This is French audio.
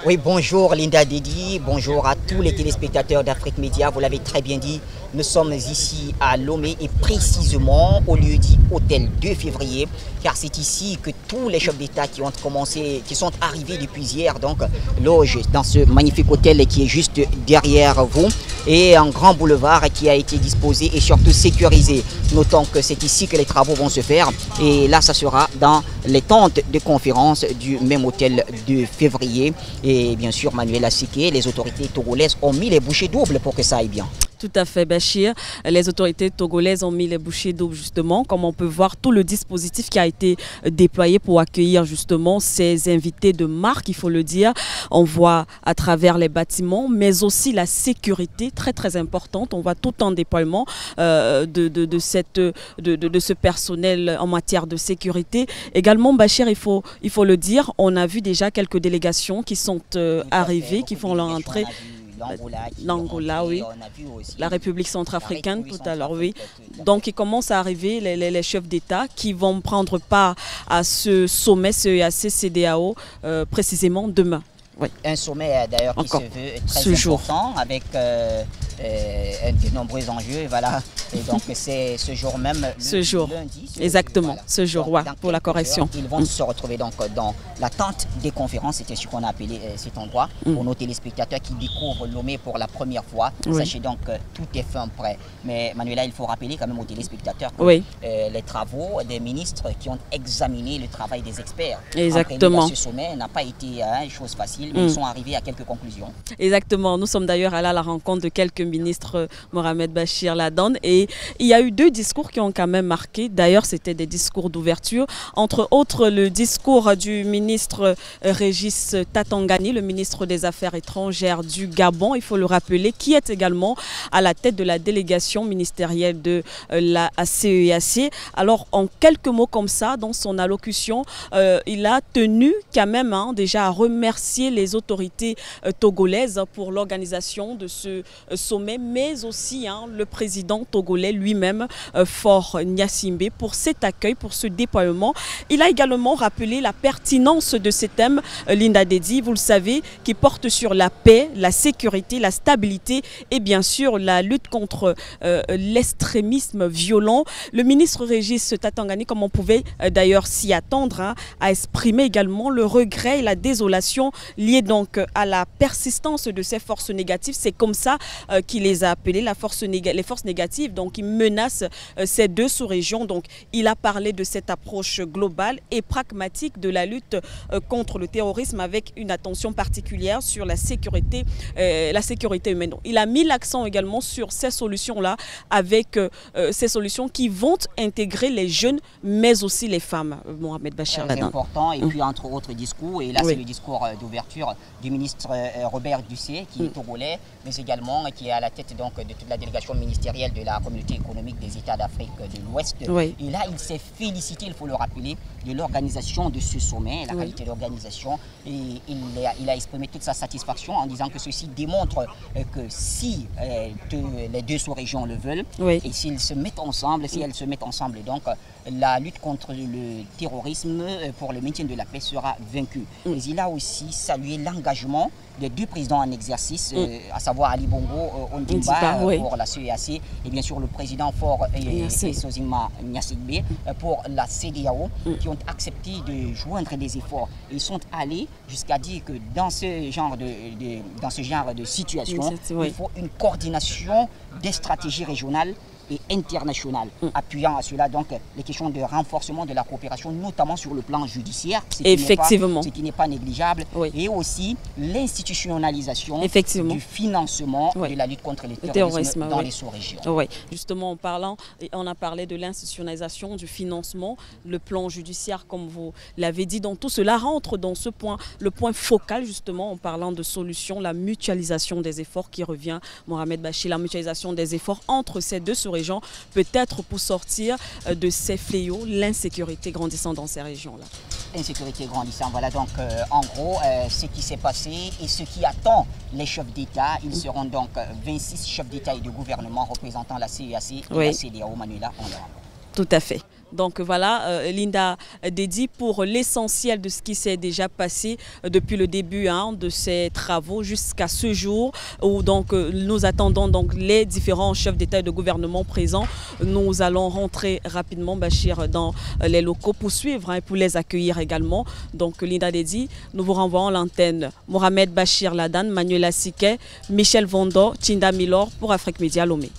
Oui, bonjour Linda Dedi, bonjour à tous les téléspectateurs d'Afrique Média. Vous l'avez très bien dit, nous sommes ici à Lomé et précisément au lieu dit Hôtel 2 février, car c'est ici que tous les chefs d'État qui sont arrivés depuis hier, donc logent dans ce magnifique hôtel qui est juste derrière vous, et un grand boulevard qui a été disposé et surtout sécurisé. Notons que c'est ici que les travaux vont se faire et là ça sera dans les tentes de conférence du même hôtel 2 février. Et bien sûr, Manuel Asiké, les autorités togolaises ont mis les bouchées doubles pour que ça aille bien. Tout à fait, Bachir. Les autorités togolaises ont mis les bouchées doubles justement, comme on peut voir tout le dispositif qui a été déployé pour accueillir justement ces invités de marque, il faut le dire. On voit à travers les bâtiments, mais aussi la sécurité très très importante. On voit tout un déploiement de ce personnel en matière de sécurité. Également, Bachir, il faut le dire, on a vu déjà quelques délégations qui sont arrivées, qui font leur entrée. L'Angola, oui. La République centrafricaine, tout à l'heure, oui. Donc, il commence à arriver les chefs d'État qui vont prendre part à ce sommet CEAC-CEDEAO précisément demain. Oui. Un sommet d'ailleurs qui se veut très important avec de nombreux enjeux, voilà. Et donc c'est ce jour même, lundi. Exactement, voilà. ce jour, ouais, pour la correction. Ils vont se retrouver donc dans la tente des conférences, c'était ce qu'on a appelé cet endroit, pour nos téléspectateurs qui découvrent Lomé pour la première fois. Sachez donc que tout est fin prêt. Mais Manuela, il faut rappeler quand même aux téléspectateurs que les travaux des ministres qui ont examiné le travail des experts. Exactement. Ce sommet n'a pas été une chose facile, mais ils sont arrivés à quelques conclusions. Exactement. Nous sommes d'ailleurs allés à la rencontre de quelques ministres, Mohamed Bachir Ladone, et il y a eu deux discours qui ont quand même marqué. D'ailleurs, c'était des discours d'ouverture. Entre autres, le discours du ministre Régis Tatangani, le ministre des Affaires étrangères du Gabon, il faut le rappeler, qui est également à la tête de la délégation ministérielle de la CEAC. Alors, en quelques mots comme ça, dans son allocution, il a tenu quand même déjà à remercier les autorités togolaises pour l'organisation de ce sommet, mais aussi le président togolais lui-même, Faure Gnassingbé, pour cet accueil, pour ce déploiement. Il a également rappelé la pertinence de ces thèmes, Linda Dedi, vous le savez, qui porte sur la paix, la sécurité, la stabilité et bien sûr la lutte contre l'extrémisme violent. Le ministre Régis Tatangani, comme on pouvait d'ailleurs s'y attendre, a exprimé également le regret et la désolation liée donc à la persistance de ces forces négatives. C'est comme ça qu'il les a appelées, les forces négatives, donc qui menacent ces deux sous-régions. Donc il a parlé de cette approche globale et pragmatique de la lutte contre le terrorisme avec une attention particulière sur la sécurité humaine. Donc, il a mis l'accent également sur ces solutions-là, avec ces solutions qui vont intégrer les jeunes, mais aussi les femmes. Mohamed Bachir Ladone. C'est important. Et puis entre autres discours, et là c'est le discours d'ouverture du ministre Robert Dussé, qui est togolais, mais également qui est à la tête donc de toute la délégation ministérielle de la communauté économique des États d'Afrique de l'Ouest. Et là, il s'est félicité, il faut le rappeler, de l'organisation de ce sommet, la qualité d'organisation. Et il a exprimé toute sa satisfaction en disant que ceci démontre que si les deux sous-régions le veulent, et s'ils se mettent ensemble, si elles se mettent ensemble, donc la lutte contre le terrorisme pour le maintien de la paix sera vaincue. Mais il a aussi salué l'engagement des deux présidents en exercice, à savoir Ali Bongo Ondimba pour la CEAC et bien sûr le président Faure Sozima Gnassingbé pour la CEDEAO, qui ont accepté de joindre des efforts. Ils sont allés jusqu'à dire que dans ce genre de situation, il faut une coordination des stratégies régionales et internationale, appuyant à cela donc les questions de renforcement de la coopération, notamment sur le plan judiciaire, ce qui n'est pas négligeable, et aussi l'institutionnalisation du financement de la lutte contre le terrorisme dans les sous-régions. Justement, on a parlé de l'institutionnalisation du financement, le plan judiciaire, comme vous l'avez dit, donc tout cela rentre dans ce point, le point focal justement en parlant de solutions, la mutualisation des efforts qui revient, Mohamed Bachir, la mutualisation des efforts entre ces deux sous-régions, peut-être pour sortir de ces fléaux, l'insécurité grandissant dans ces régions-là. Insécurité grandissante, voilà donc en gros ce qui s'est passé et ce qui attend les chefs d'État. Ils seront donc 26 chefs d'État et de gouvernement représentant la CEAC et la CEDEAO, Manuela. Tout à fait. Donc voilà, Linda Dedi pour l'essentiel de ce qui s'est déjà passé depuis le début de ces travaux jusqu'à ce jour où donc nous attendons donc les différents chefs d'État et de gouvernement présents. Nous allons rentrer rapidement, Bachir, dans les locaux pour suivre et pour les accueillir également. Donc Linda Dedi, nous vous renvoyons l'antenne. Mohamed Bachir Ladane, Manuela Siké, Michel Vondo, Tinda Milor pour Afrique Média Lomé.